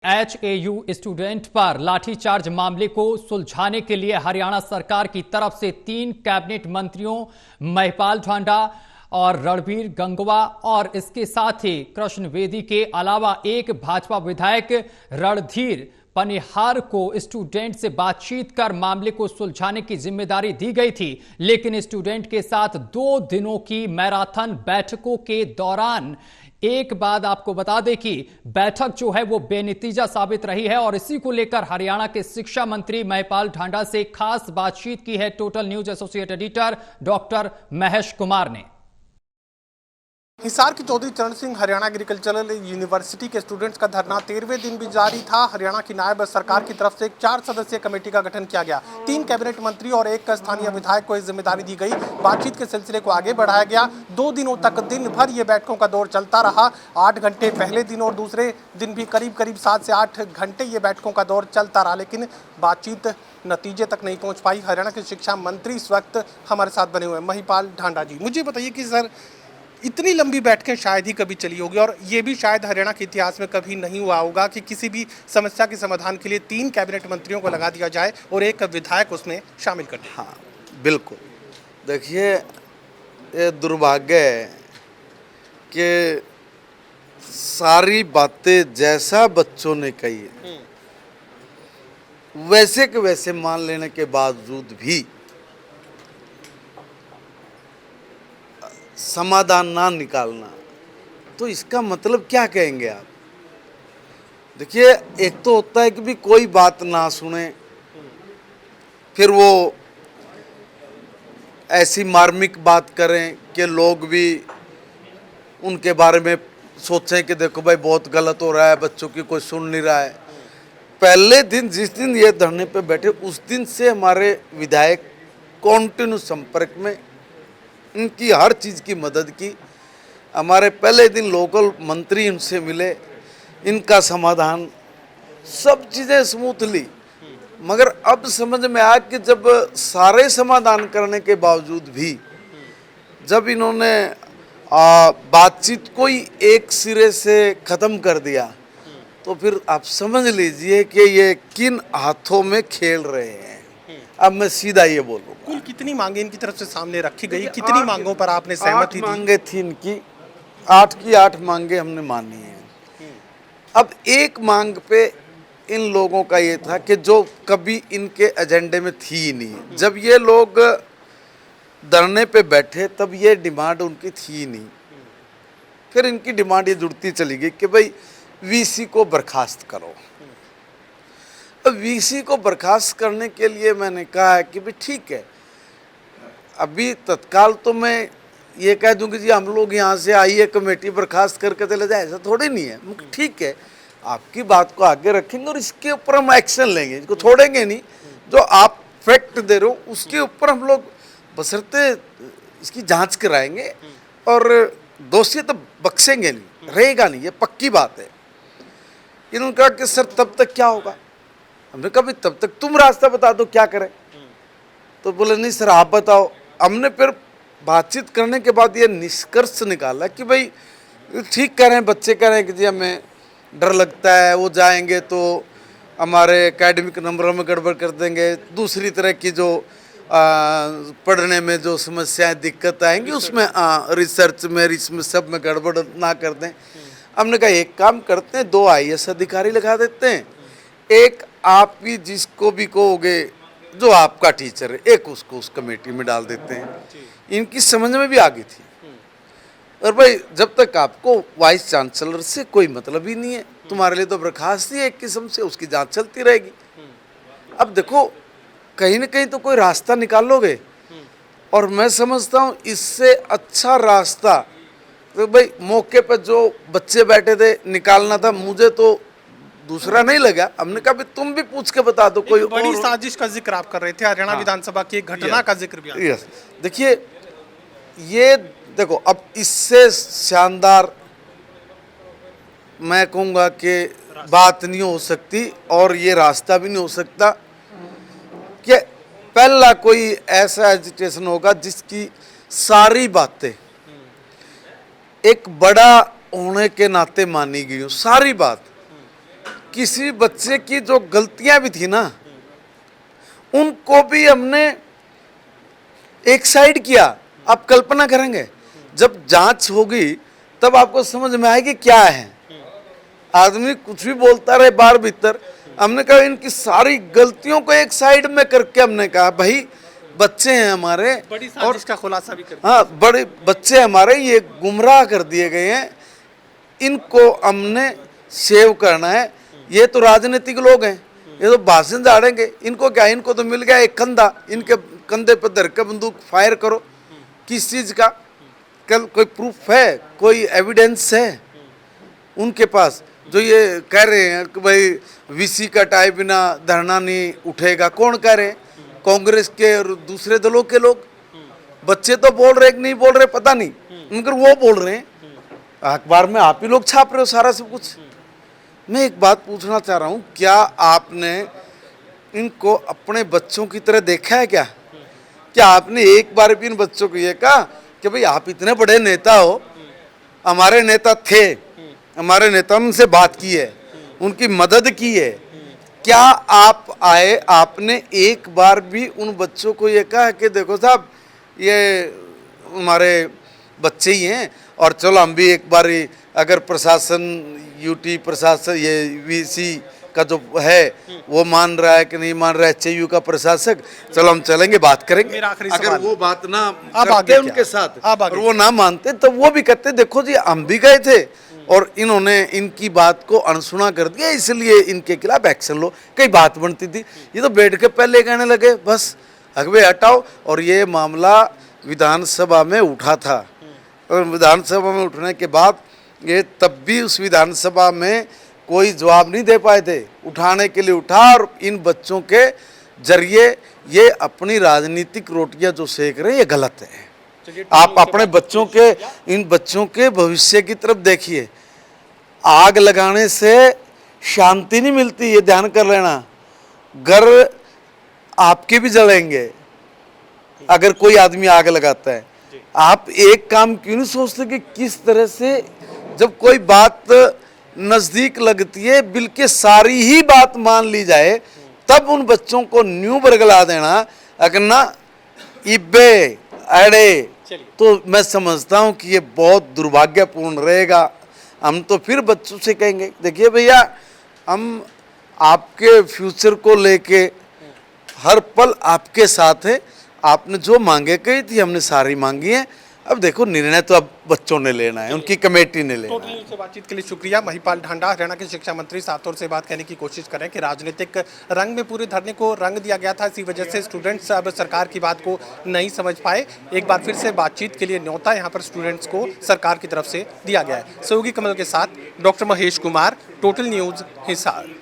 एचएयू student पर लाठीचार्ज मामले को सुलझाने के लिए हरियाणा सरकार की तरफ से 3 कैबिनेट मंत्रियों महिपाल ढांडा और रणबीर गंगवा और इसके साथ ही कृष्ण बेदी के अलावा एक भाजपा विधायक रणधीर पनिहार को स्टूडेंट से बातचीत कर मामले को सुलझाने की जिम्मेदारी दी गई थी। लेकिन स्टूडेंट के साथ 2 दिनों की मैराथन बैठकों के दौरान एक बात आपको बता दें कि बैठक जो है वो बेनतीजा साबित रही है और इसी को लेकर हरियाणा के शिक्षा मंत्री महिपाल ढांडा से खास बातचीत की है total news associate editor doctor Mahesh Kumar ने। हिसार की चौधरी चरण सिंह हरियाणा एग्रीकल्चरल यूनिवर्सिटी के स्टूडेंट्स का धरना 13वें दिन भी जारी था। हरियाणा की नायब सरकार की तरफ से एक 4 सदस्यीय कमेटी का गठन किया गया। 3 कैबिनेट मंत्री और 1 स्थानीय विधायक को इस जिम्मेदारी दी गई। बातचीत के सिलसिले को आगे बढ़ाया गया। 2 दिनों तक दिन भर ये बैठकों का दौर चलता रहा। 8 घंटे पहले दिन और दूसरे दिन भी करीब 7 से 8 घंटे ये बैठकों का दौर चलता रहा, लेकिन बातचीत नतीजे तक नहीं पहुंच पाई। हरियाणा के शिक्षा मंत्री इस वक्त हमारे साथ बने हुए हैं, महिपाल ढांडा जी। मुझे बताइए कि सर, इतनी लंबी बैठकें शायद ही कभी चली होगी और ये भी शायद हरियाणा के इतिहास में कभी नहीं हुआ होगा कि किसी भी समस्या के समाधान के लिए 3 कैबिनेट मंत्रियों को लगा दिया जाए और एक विधायक उसमें शामिल कर दिया। हाँ, बिल्कुल। देखिए, ये दुर्भाग्य है कि सारी बातें जैसा बच्चों ने कही है वैसे के वैसे मान लेने के बावजूद भी समाधान ना निकालना, तो इसका मतलब क्या कहेंगे आप? देखिए, एक तो होता है कि भी कोई बात ना सुने, फिर वो ऐसी मार्मिक बात करें कि लोग भी उनके बारे में सोचें कि देखो भाई बहुत गलत हो रहा है, बच्चों की कोई सुन नहीं रहा है। पहले दिन जिस दिन ये धरने पे बैठे उस दिन से हमारे विधायक कॉन्टिन्यू संपर्क में, इनकी हर चीज़ की मदद की। हमारे पहले दिन लोकल मंत्री उनसे मिले, इनका समाधान सब चीज़ें स्मूथली। मगर अब समझ में आया कि जब सारे समाधान करने के बावजूद भी जब इन्होंने बातचीत को ही एक सिरे से ख़त्म कर दिया, तो फिर आप समझ लीजिए कि ये किन हाथों में खेल रहे हैं। अब मैं सीधा ये बोलूँगा, कुल कितनी मांगे इनकी तरफ से सामने रखी गई? कितनी मांगों पर आपने सहमति दी? 8 मांगे थी इनकी, 8 की 8 मांगे हमने मानी है। अब एक मांग पे इन लोगों का ये था कि जो कभी इनके एजेंडे में थी ही नहीं। जब ये लोग धरने पे बैठे तब ये डिमांड उनकी थी ही नहीं। फिर इनकी डिमांड ये जुड़ती चली गई कि भाई वीसी को बर्खास्त करो। अब वीसी को बर्खास्त करने के लिए मैंने कहा है कि भाई ठीक है, अभी तत्काल तो मैं ये कह दूं कि जी हम लोग यहाँ से आइए कमेटी बर्खास्त करके चले जाए, ऐसा थोड़े नहीं है। ठीक है, आपकी बात को आगे रखेंगे और इसके ऊपर हम एक्शन लेंगे, इसको छोड़ेंगे नहीं। जो आप फैक्ट दे रहे हो उसके ऊपर हम लोग बशर्ते इसकी जांच कराएंगे और दोषी तो बख्शेंगे नहीं, रहेगा नहीं, ये पक्की बात है। इन्होंने कहा कि सर तब तक क्या होगा? हमने कहा भाई तब तक तुम रास्ता बता दो क्या करें। तो बोले नहीं सर आप बताओ। हमने फिर बातचीत करने के बाद ये निष्कर्ष निकाला कि भाई ठीक कह रहे हैं, बच्चे कह रहे हैं कि जी हमें डर लगता है, वो जाएंगे तो हमारे एकेडमिक नंबरों में गड़बड़ कर देंगे, दूसरी तरह की जो पढ़ने में जो समस्याएं दिक्कत आएंगी उसमें रिसर्च में इसमें सब में गड़बड़ ना कर दें। हमने कहा एक काम करते हैं, 2 IAS अधिकारी लगा देते हैं, एक आप भी जिसको भी कहोगे जो आपका टीचर है, एक उसको उस कमेटी में डाल देते हैं। इनकी समझ में भी आ गई थी। और भाई जब तक आपको वाइस चांसलर से कोई मतलब ही नहीं है, तुम्हारे लिए तो बर्खास्त ही एक किस्म से, उसकी जांच चलती रहेगी। अब देखो कहीं ना कहीं तो कोई रास्ता निकालोगे, और मैं समझता हूँ इससे अच्छा रास्ता तो भाई मौके पर जो बच्चे बैठे थे निकालना था। मुझे तो दूसरा नहीं लगा। हमने कहा तुम भी पूछ के बता दो कोई बड़ी साजिश का जिक्र आप कर रहे थे, हरियाणा विधानसभा की एक घटना का जिक्र भी। यस, देखिए ये देखो, अब इससे शानदार मैं कहूँगा कि बात नहीं हो सकती और ये रास्ता भी नहीं हो सकता कि पहला कोई ऐसा एजिटेशन होगा जिसकी सारी बातें एक बड़ा होने के नाते मानी गई हो, सारी बात। किसी बच्चे की जो गलतियां भी थी ना, उनको भी हमने एक साइड किया। आप कल्पना करेंगे, जब जांच होगी तब आपको समझ में आएगी क्या है। आदमी कुछ भी बोलता रहे बार भीतर, हमने कहा इनकी सारी गलतियों को एक साइड में करके हमने कहा भाई बच्चे हैं हमारे, बड़ी साजिश का खुलासा भी कर हाँ बड़े बच्चे हमारे ये गुमराह कर दिए गए हैं, इनको हमने सेव करना है। ये तो राजनीतिक लोग हैं, ये तो भाषण झाड़ेंगे, इनको क्या, इनको तो मिल गया एक कंधा, इनके कंधे पर धर के बंदूक फायर करो। किस चीज़ का? कल कोई प्रूफ है, कोई एविडेंस है उनके पास जो ये कह रहे हैं कि भाई वीसी का टाई बिना धरना नहीं उठेगा? कौन कह रहे हैं? कांग्रेस के और दूसरे दलों के लोग। बच्चे तो बोल रहे कि नहीं बोल रहे पता नहीं, मगर वो बोल रहे हैं। अखबार में आप ही लोग छाप रहे हो सारा सब कुछ। मैं एक बात पूछना चाह रहा हूँ, क्या आपने इनको अपने बच्चों की तरह देखा है क्या? क्या आपने एक बार भी इन बच्चों को ये कहा कि भाई आप इतने बड़े नेता हो, हमारे नेता थे, हमारे नेता उनसे बात की है, उनकी मदद की है? क्या आप आए, आपने एक बार भी उन बच्चों को ये कहा कि देखो साहब ये हमारे बच्चे ही हैं और चलो हम भी एक बार अगर प्रशासन यूटी प्रशासन ये वीसी का जो है वो मान रहा है कि नहीं मान रहा है, एचयू का प्रशासक, चलो हम चलेंगे बात करेंगे। अगर वो बात ना करते उनके साथ और वो ना मानते तो वो भी कहते देखो जी हम भी गए थे और इन्होंने इनकी बात को अनसुना कर दिया, इसलिए इनके खिलाफ एक्शन लो। कई बात बनती थी, ये तो बैठ के पहले कहने लगे बस अगवे हटाओ। और ये मामला विधानसभा में उठा था और विधानसभा में उठने के बाद ये तब भी उस विधानसभा में कोई जवाब नहीं दे पाए थे। उठाने के लिए उठा और इन बच्चों के जरिए ये अपनी राजनीतिक रोटियां जो सेक रहे हैं ये गलत है। आप अपने बच्चों के, इन बच्चों के भविष्य की तरफ देखिए। आग लगाने से शांति नहीं मिलती, ये ध्यान कर लेना। घर आपके भी जलेंगे अगर कोई आदमी आग लगाता है। आप एक काम क्यों नहीं सोचते कि किस तरह से जब कोई बात नजदीक लगती है बिल्कुल सारी ही बात मान ली जाए, तब उन बच्चों को न्यू बरगला देना अगर ना इब्बे अड़े, तो मैं समझता हूं कि ये बहुत दुर्भाग्यपूर्ण रहेगा। हम तो फिर बच्चों से कहेंगे देखिए भैया हम आपके फ्यूचर को लेके हर पल आपके साथ है, आपने जो मांगे कही थी हमने सारी मांगी है, अब देखो निर्णय तो अब बच्चों ने लेना है, उनकी कमेटी ने लेना है। से बातचीत के लिए शुक्रिया। महिपाल ढांडा हरियाणा के शिक्षा मंत्री साफ तौर से बात कहने की कोशिश करें कि राजनीतिक रंग में पूरे धरने को रंग दिया गया था, इसी वजह से स्टूडेंट्स अब सरकार की बात को नहीं समझ पाए। एक बार फिर से बातचीत के लिए न्योता यहाँ पर स्टूडेंट्स को सरकार की तरफ से दिया गया है। सहयोगी कमल के साथ doctor Mahesh Kumar, total news, Hisar.